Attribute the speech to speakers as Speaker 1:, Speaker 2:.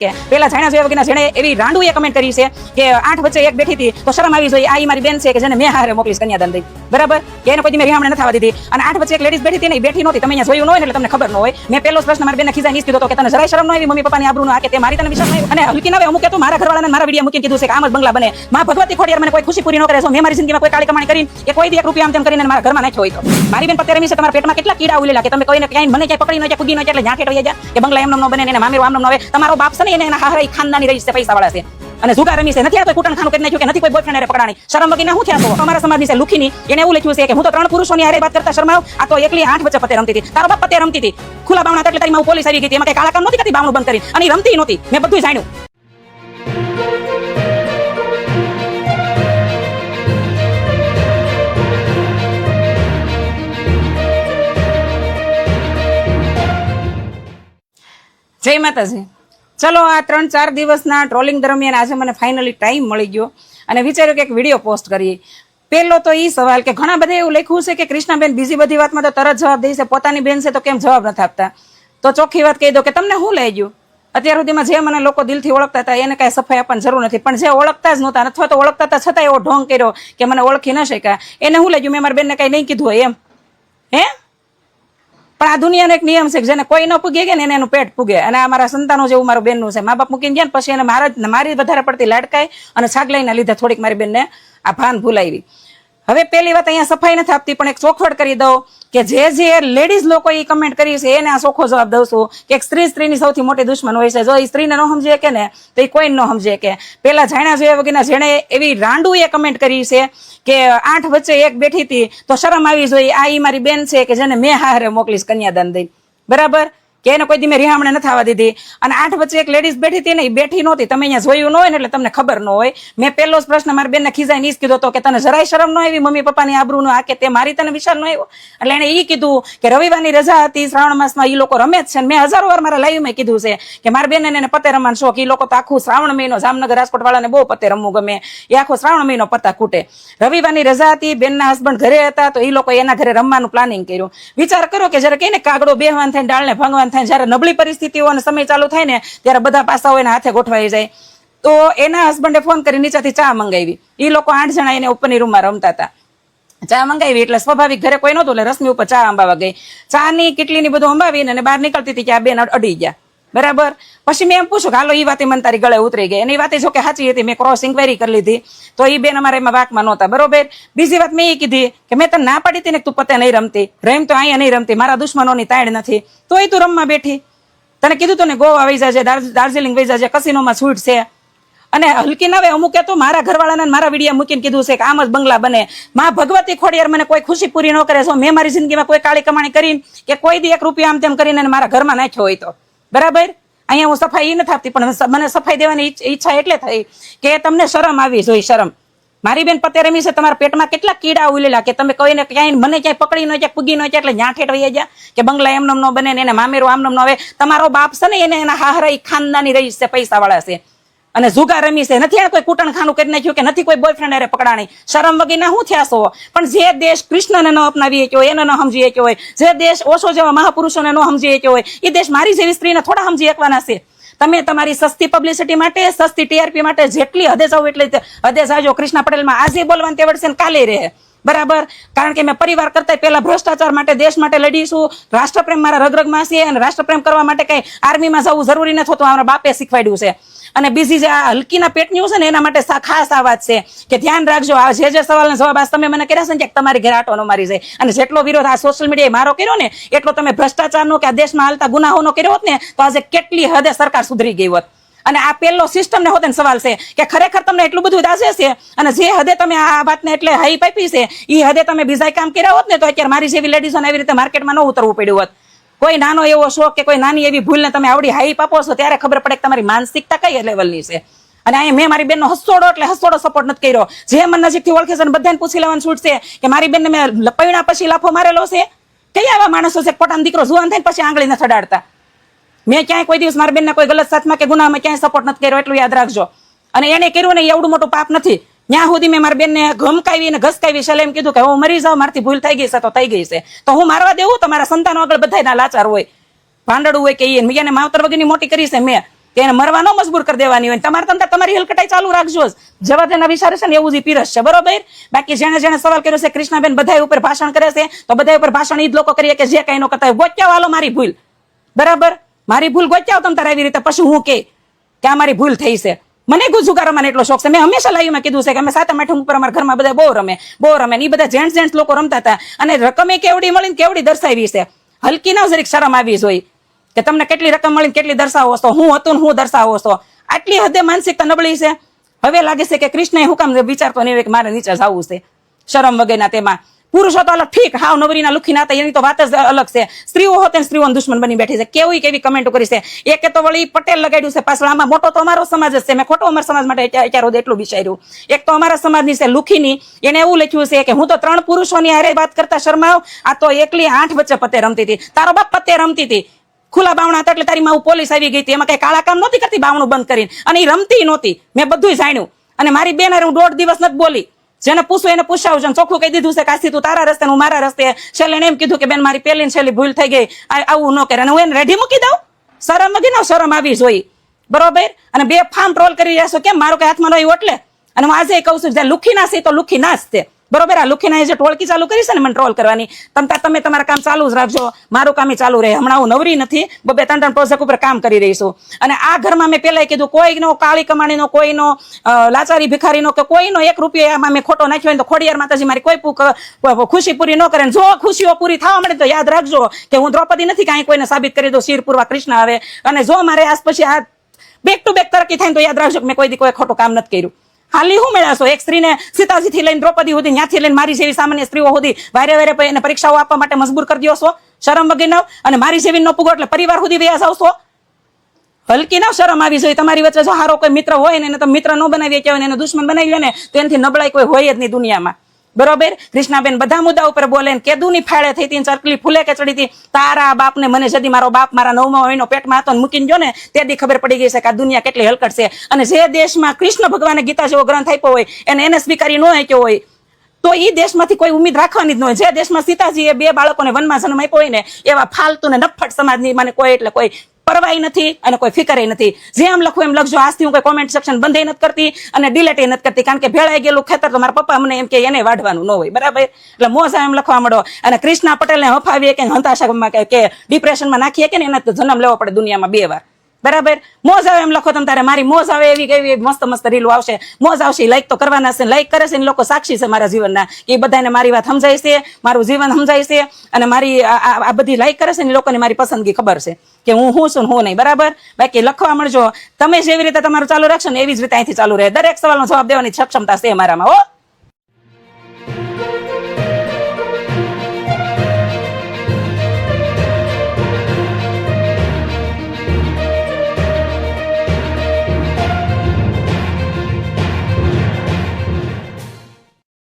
Speaker 1: પેલા જાણ્યા જોયા વગરના જેણે એવી રાંડુએ કમેન્ટ કરી છે કે 8 વચ્ચે એક બેઠી હતી તો શરમ આવી જોઈએ, આ મારી બેન છે કે જેને મેં હારે મોકલીશ કન્યાદાન દઈ, બરાબર કે એને કોઈ મેં રિહામણે નથી આવવા દીધી. અને 8 વચ્ચે એક લેડીઝ બેઠી હતી ને, બેઠી નહોતી, તમે અહીંયા જોયું ન હોય એટલે તમને ખબર ન હોય. મેં પહેલો પ્રશ્ન મારી બેનને ખીજાઈને કીધો કે તને જરાય શરમ ન આવી મમ્મી પપ્પાની આબરૂનો, આ કે તે મારી તને વિશ્વાસ નહીં. અને હલકી નવે અમુક તો મારા ઘરવાળાને મારા વિડીયો મૂકીને કીધું છે કે આમ જ બંગલા બને. માં ભગવતી ખોડિયાર મને કોઈ ખુશી પૂરી ન કરે છે. મેં મારી જિંદગીમાં કોઈ કાળી કમાણી કરીને કે કોઈ દી 1 રૂપિયા આમ તેમ કરીને મારા ઘરમાં નાખ્યો હોય તો મારી બેન પત્તે રમી છે. તમારા પેટમાં કેટલા કીડા ઉલેલા કે તમે કોઈને ક્યાંય મને ક્યાંય પકડી ન જાય, કુગી ન જાય એટલે ઝાંખેટ વઈ જાય કે બંગલા એમનો ન બને ને મામેરો આમનો ન આવે. તમારો બાપ છે ને એને એના હારા ખાનદાની રહી છે, પૈસા વાળા છે અને જુગાર રમી છે. નથી આ કોઈ કુટણ ખાનું કરી નાખ્યું કે નથી કોઈ બોયફ્રેન્ડ હારે પકડાણી. શરમ વગીના હું થયા છો? અમારા સમાજની છે લુખીની, એને એવું લખ્યું છે કે હું તો 3 પુરુષોની હારે વાત કરતા શરમાવ, આ તો એકલી 8 વચ્ચે પત્તે રમતી હતી. તારો બાપ પત્તે રમતી હતી, ખુલ્લા બાવણા એટલે તારી માં પોલીસ આવી ગઈ હતી. એમાં કઈ કાળા કામ નહોતી કરતી બાવણું બંધ કરી, અને એ રમતી નહોતી. મેં બધું જાણ્યું. જય માતાજી. ચલો, આ 3-4 દિવસના ટ્રોલિંગ દરમિયાન આજે મને ફાઇનલી ટાઈમ મળી ગયો અને વિચાર્યું કે એક વિડીયો પોસ્ટ કરીએ. પહેલો તો એ સવાલ કે ઘણા બધા એવું લખ્યું છે કે કૃષ્ણાબેન બીજી બધી વાતમાં તો તરત જવાબ દે છે, પોતાની બેન છે તો કેમ જવાબ નથી આપતા. તો ચોખ્ખી વાત કહી દો કે તમને શું લઈ ગયું. અત્યાર સુધીમાં જે મને લોકો દિલથી ઓળખતા હતા એને કાંઈ સફાઈ આપવાની જરૂર નથી, પણ જે ઓળખતા જ નહોતા અથવા તો ઓળખતા હતા છતાં એવો ઢોંગ કર્યો કે મને ઓળખી ન શક્યા, એને શું લઈ ગયું. મેં મારી બેનને કાંઈ નહીં કીધું હોય એમ હે. પણ આ દુનિયાનો એક નિયમ છે કે જેને કોઈ ન પૂગે કે ને એને એનું પેટ પૂગે. અને આ મારા સંતાનો જેવું મારું બેનનું છે. મા બાપ મૂકીને ગયા ને પછી એને મારી વધારે પડતી લાડકાઈ અને છાગલાઈના લીધે થોડીક મારી બેનને આ ભાન ભૂલાવી. હવે પહેલી વાત અહીંયા સફાઈ નથી આપતી, પણ એક ચોખવટ કરી દઉં કે જે લેડીઝ લોકો એ કમેન્ટ કરી છે એને આ ચોખ્ખો જવાબ દઉં છું કે એક સ્ત્રીની સૌથી મોટી દુશ્મન હોય છે. જો એ સ્ત્રીને ન સમજે કે ને તો એ કોઈને ન સમજે કે. પેલા જાણ્યા જોયા વગરના જેણે એવી રાંડુએ કમેન્ટ કરી છે કે 8 વચ્ચે એક બેઠી હતી તો શરમ આવી જોઈએ, આ મારી બેન છે કે જેને મેં હારે મોકલીશ કન્યાદાન દઈ, બરાબર કે એને કોઈ દી મેં રિહામણે નથી આવવા દીધી. અને 8 વચ્ચે એક લેડીઝ બેઠી હતી ને, એ બેઠી નહોતી, તમે અહીંયા જોયું ન હોય ને એટલે તમને ખબર ન હોય. મેં પહેલો જ પ્રશ્ન મારી બેનને ખીજાઈને ઈ જ કીધો હતો કે તને જરાય શરમ ન આવી મમ્મી પપ્પાની આબરૂનો, આ કે તે મારી તને વિચાર ન આવ્યો. એટલે એને ઈ કીધું કે રવિવારની રજા હતી, શ્રાવણ માસમાં એ લોકો રમે જ છે. મેં હજારો વાર મારા લાઈવમાં કીધું છે કે મારી બેનને એને પત્તે રમવાનો શોખ. એ લોકો તો આખું શ્રાવણ મહિનો, જામનગર રાજકોટ વાળાને બહુ પત્તે રમવું ગમે, એ આખો શ્રાવણ મહિનો પત્તા કૂટે. રવિવારની રજા હતી, બેનના હસબન્ડ ઘરે હતા તો એ લોકો એના ઘરે રમવાનું પ્લાનિંગ કર્યું. વિચાર કરો કે જયારે કઈ ને કાગડો બેહવાન થાય, ડાળને ભાંગવાન થાય, જયારે નબળી પરિસ્થિતિઓ અને સમય ચાલુ થાય ને ત્યારે બધા પાસાઓ એના હાથે ગોઠવાઈ જાય. તો એના હસબન્ડે ફોન કરી નીચેથી ચા મંગાવી. એ લોકો 8 જણા એને ઉપરની રૂમમાં રમતા હતા. ચા મંગાવી એટલે સ્વાભાવિક ઘરે કોઈ નહોતું એટલે રશ્મિ ઉપર ચા અંબાવા ગઈ. ચા ની કેટલીની બધું અંબાવીને અને બહાર નીકળતી હતી કે આ બેન અડી ગયા, બરાબર. પછી મેં એમ પૂછ્યું કે હાલો એ વાતે મને તારી ગળે ઉતરી ગઈ. અને એ વાતે જો કે સાચી હતી, મેં ક્રોસ ઇન્ક્વાયરી કરી લીધી તો એ બેન અમારે એમાં વાકમાં નહોતા, બરોબર. બીજી વાત મેં એ કીધી કે મેં તને ના પાડી હતી ને તું પત્તે નહીં રમતી, રહીમ તો અહીંયા નહીં રમતી, મારા દુશ્મનોની તાણ નથી, તો એ તું રમવા બેઠી. તને કીધું તો ને ગોવા વહી જાજે, દાર્જિલિંગ વહી જાજે, કસિનોમાં છૂટ છે. અને હલકી નવે અમુકે તો મારા ઘરવાળાને મારા વિડીયો મૂકીને કીધું છે કે આમ જ બંગલા બને. માં ભગવતી ખોડિયાર મને કોઈ ખુશી પૂરી ન કરે છે. મેં મારી જિંદગીમાં કોઈ કાળી કમાણી કરીને કે કોઈ દી 1 રૂપિયા આમ તેમ કરીને મારા ઘરમાં નાખ્યો હોય તો, બરાબર. અહીંયા હું સફાઈ નથી આપતી, પણ મને સફાઈ દેવાની ઈચ્છા એટલે થઈ કે તમને શરમ આવી જોઈએ. શરમ. મારી બેન પત્તે રમી છે, તમારા પેટમાં કેટલા કીડા ઉલેલા કે તમે કોઈને ક્યાંય મને ક્યાંય પકડી ન જાય, પૂગી ન જાય એટલે ઝાંખેટ વઈ જાય કે બંગલા એમનેમ ન બને ને એને મામેરો આમનેમ ન આવે. તમારો બાપ છે ને એને એના હારા ખાનદાની રહી છે, પૈસા વાળા છે અને જુગાર રમી છે. નથી એને કોઈ કુટણ ખાનું કરી નાખ્યું કે નથી કોઈ બોયફ્રેન્ડ હારે પકડાણી. શરમ વગરના હું થયા છો? પણ જે દેશ કૃષ્ણને ન અપનાવી શક્યો હોય, એને ન સમજી શક્યો હોય, જે દેશ ઓશો જેવા મહાપુરુષોને ન સમજી શક્યો હોય, એ દેશ મારી જેવી સ્ત્રીને થોડા સમજી શકવાના છે. તમે તમારી સસ્તી પબ્લિસિટી માટે, સસ્તી ટીઆરપી માટે જેટલી હદે જાવ એટલી હદે જાજો. કૃષ્ણા પટેલમાં આજે બોલવાની તેવડ છે ને કાલે રહે, બરાબર. કારણ કે મેં પરિવાર કરતા પહેલા ભ્રષ્ટાચાર માટે, દેશ માટે લડીશું. રાષ્ટ્રપ્રેમ મારા રગરગમાં છે અને રાષ્ટ્રપ્રેમ કરવા માટે કઈ આર્મીમાં જવું જરૂરી નથી હોતું, અમારા બાપે શીખવાડ્યું છે. અને બીજી જે આ હલકીના પેટની છે ને એના માટે ખાસ આ વાત છે કે ધ્યાન રાખજો. આ જે સવાલના જવાબ આજ તમે મને કર્યા છે ને કે તમારી ઘરે આટો ન મારી જાય, અને જેટલો વિરોધ આ સોશિયલ મીડિયાએ મારો કર્યો ને એટલો તમે ભ્રષ્ટાચારનો કે આ દેશમાં હાલતા ગુનાહોનો કર્યો હોત ને તો આજે કેટલી હદે સરકાર સુધરી ગઈ હોત. અને આ પહેલો સિસ્ટમને હોતે સવાલ છે કે ખરેખર તમને એટલું બધું દાસે છે અને જે હદે તમે આ વાતને એટલે હાઈ પાપી છે એ હદે તમે બીજા કામ કર્યા હોત ને તો અત્યારે મારી જેવી લેડીઝોને આવી રીતે માર્કેટમાં ન ઉતરવું પડ્યું હોત. કોઈ નાનો એવો શોખ કે કોઈ નાની એવી ભૂલને તમે આવડી હાઈ પાપો છો ત્યારે ખબર પડે કે તમારી માનસિકતા કઈ લેવલની છે. અને અહીંયા મેં મારી બેનનો હસોડો એટલે હસોડો સપોર્ટ નથી કર્યો. જે મને નજીકથી ઓળખે છે બધાને પૂછી લેવાનું છૂટ છે કે મારી બેનને મેં લપૈણા પછી લાફો મારેલો છે. કયા એવા માણસો છે પોતાનો દીકરો જુવાન થાય પછી આંગળી નથી અડાડતા. મેં ક્યાંય કોઈ દિવસ મારી બેનને કોઈ ગલત સાથમાં કે ગુનામાં ક્યાંય સપોર્ટ નથી કર્યો, એટલું યાદ રાખજો. અને એને કર્યું ને એવડું મોટું પાપ નથી. ત્યાં સુધી મેં મારી બેનને ગમકાવી ને ઘસકાવી છે, એમ કીધું કે હું મરી જાઉં, મારથી ભૂલ થઈ ગઈ છે તો થઈ ગઈ છે, તો હું મારવા દેવું? તમારા સંતાનો આગળ બધા લાચાર હોય, ભાંડડું હોય કે એને માવતર વગરની મોટી કરી છે મેં. કે એને મરવા ન મજબૂર કરી દેવાની હોય. તમારે તમારી હલકટાઈ ચાલુ રાખજો જ. જવા તેના વિચારે છે ને એવું જ પીરસ છે, બરોબર. બાકી જેને સવાલ કર્યો છે કૃષ્ણાબેન બધા ઉપર ભાષણ કરે છે, તો બધા ઉપર ભાષણ ઈ જ લોકો કરીએ કે જે કઈ ન કરતા હોય. ગોચ્યાવ હાલો મારી ભૂલ, બરાબર. મારી ભૂલ ગોચ્યાવ તમ તારે આવી રીતે, પછી હું કે આ મારી ભૂલ થઈ છે. મને ગુજુકા રમવાનો એટલો શોખ છે. મેં હંમેશા લાઈવમાં કીધું છે કે અમે 7મ 8મ ઉપર અમારા ઘરમાં બધા બહુ રમે ને ઈ બધા જેન્ટ્સ લોકો રમતા હતા. અને રકમે કેવડી મળી ને કેવડી દર્શાવી છે. હલકી ના જરીક શરમ આવી જોઈએ કે તમને કેટલી રકમ મળી કેટલી દર્શાવો છો, હું હતું ને હું દર્શાવો છો. આટલી હદે માનસિકતા નબળી છે. હવે લાગે છે કે કૃષ્ણ હું કામ વિચારતો નહીં હોય કે મારે નીચે જવું છે શરમ વગેરેના. તેમાં પુરુષો તો અલગ, ઠીક, હાવ નવરીના લુખી નાતા એની તો વાત જ અલગ છે. સ્ત્રીઓ હોતે સ્ત્રીઓનો દુશ્મન બની બેઠી છે. કેવી કમેન્ટો કરી છે. એકે તો વળી પટેલ લગાડ્યું છે પાછળ. આમાં મોટો તો અમારો સમાજ જ છે. મેં ખોટો અમારા સમાજ માટે અત્યારે એટલું વિચાર્યું. એક તો અમારા સમાજની છે લુખીની, એને એવું લખ્યું છે કે હું તો 3 પુરુષોની હારે વાત કરતા શરમાવ, આ તો એકલી 8 વચ્ચે પતે રમતી હતી. તારો બાપ પતે રમતી હતી, ખુલ્લા બાવણા હતા એટલે તારી માં પોલીસ આવી ગઈ હતી. એમાં કઈ કાળા કામ નહોતી કરતી બાવણું બંધ કરીને, અને એ રમતી નહોતી. મેં બધું જાણ્યું. અને મારી બેન હારે હું 1.5 દિવસ નથી બોલી. જેને પૂછવું એને પૂછાવજો. ચોખ્ખું કહી દીધું છે કાશી તું તારા રસ્તે હું મારા રસ્તે. છેલ્લે એમ કીધું કે બેન મારી પહેલી ને છેલ્લી ભૂલ થઈ ગઈ, આવું ન કરે. અને હું એને રેડી મૂકી દઉં? શરમ વગી ન શરમ આવી જોઈએ, બરોબર. અને બે ફાર્મ ટ્રોલ કરી રહ્યા છો કેમ? મારો કઈ હાથમાં રહ્યું એટલે. અને હું આજે કહું છું લુખી ના છે તો લુખી ના જ છે, બરોબર. આ લુખીના જે ટોળકી ચાલુ કરી છે ને મને ટ્રોલ કરવાની, તમે તમારા કામ ચાલુ જ રાખજો. મારું કામ ચાલુ રહે. હમણાં હું નવરી નથી, 2-3 પ્રોજેક્ટ ઉપર કામ કરી રહી છું. અને આ ઘરમાં મેં પેલા કીધું કોઈનો કાળી કમાણીનો, કોઈનો લાચારી ભિખારીનો કે કોઈનો 1 રૂપિયો આમાં મેં ખોટો નાખ્યો હોય તો ખોડિયાર માતાજી મારી કોઈ ખુશી પૂરી ન કરે. જો ખુશીઓ પૂરી થવા મળે તો યાદ રાખજો કે હું દ્રૌપદી નથી, કાંઈ કોઈને સાબિત કરી દો શિર પૂરવા કૃષ્ણ આવે. અને જો મારે આજ પછી આ બેક ટુ બેક તરક્કી થાય તો યાદ રાખજો કે મેં કોઈ ખોટું કામ નથી કર્યું. હાલી હું મેળાશો એક સ્ત્રીને સીતાજી થી લઈને દ્રૌપદી સુધી, ત્યાંથી લઈને મારી જેવી સામાન્ય સ્ત્રીઓ સુધી વારે એને પરીક્ષાઓ આપવા માટે મજબૂર કરી દો છો શરમ વગર. અને મારી જેવી નો પુગો એટલે પરિવાર સુધી વ્યાસ આવશો. હલકી ના શરમ આવી જોઈએ. તમારી વચ્ચે જો સારો કોઈ મિત્ર હોય ને એને તમે મિત્ર ન બનાવી કે એને દુશ્મન બનાવી ને તો એનાથી નબળાઈ કોઈ હોય જ નહીં દુનિયામાં, બરોબર. કૃષ્ણાબેન બધા મુદ્દા ઉપર બોલે ને કેદુની ફાળે થઈ હતી, ચરકલી ફૂલે કે ચડી હતી. તારા બાપને મને જદી મારો બાપ મારા 9મા મહિનો પેટમાં હતો ને મૂકીને ગયો ને તેથી ખબર પડી ગઈ છે કે આ દુનિયા કેટલી હલકટ છે. અને જે દેશમાં કૃષ્ણ ભગવાને ગીતા જેવો ગ્રંથ આપ્યો હોય એને સ્વીકારી ન આપ્યો હોય તો એ દેશમાંથી કોઈ ઉમ્મીદ રાખવાની જ ન હોય. જે દેશમાં સીતાજીએ 2 બાળકોને વનમાં જન્મ આપ્યો હોય ને એવા ફાલતુ ને નફટ સમાજની મને કોઈ એટલે કોઈ પરવાઈ નથી અને કોઈ ફિકરે નથી. જેમ લખું એમ લખજો. આજથી હું કોઈ કોમેન્ટ સેક્શન બંધ નથી કરતી અને ડિલેટ નથી કરતી, કારણ કે ભેળાઈ ગયેલું ખેતર તો મારા પપ્પા મને એમ કે એને વાઢવાનું ન હોય, બરાબર. એટલે મોજા એમ લખવા માંડો. અને કૃષ્ણા પટેલને હફાવીએ કે હતાશામાં કે ડિપ્રેશનમાં નાખીએ કે ને એને તો જન્મ લેવો પડે દુનિયામાં 2 વાર, બરાબર. મોજ આવે એમ લખો તમે તારે. મારી મોજ આવે એવી કેવી મસ્ત રીલો આવશે, મોજ આવશે. લાઈક તો કરવાના છે, લાઈક કરે છે ને લોકો સાક્ષી છે મારા જીવનના કે બધાને મારી વાત સમજાય છે, મારું જીવન સમજાય છે. અને મારી આ બધી લાઈક કરે છે ને લોકોને મારી પસંદગી ખબર છે કે હું છું ને હું નહીં, બરાબર. બાકી લખવા મળજો. તમે જેવી રીતે તમારું ચાલુ રાખશો ને એવી જ રીતે અહીંથી ચાલુ રહે. દરેક સવાલનો જવાબ દેવાની સક્ષમતા છે મારામાં, હો.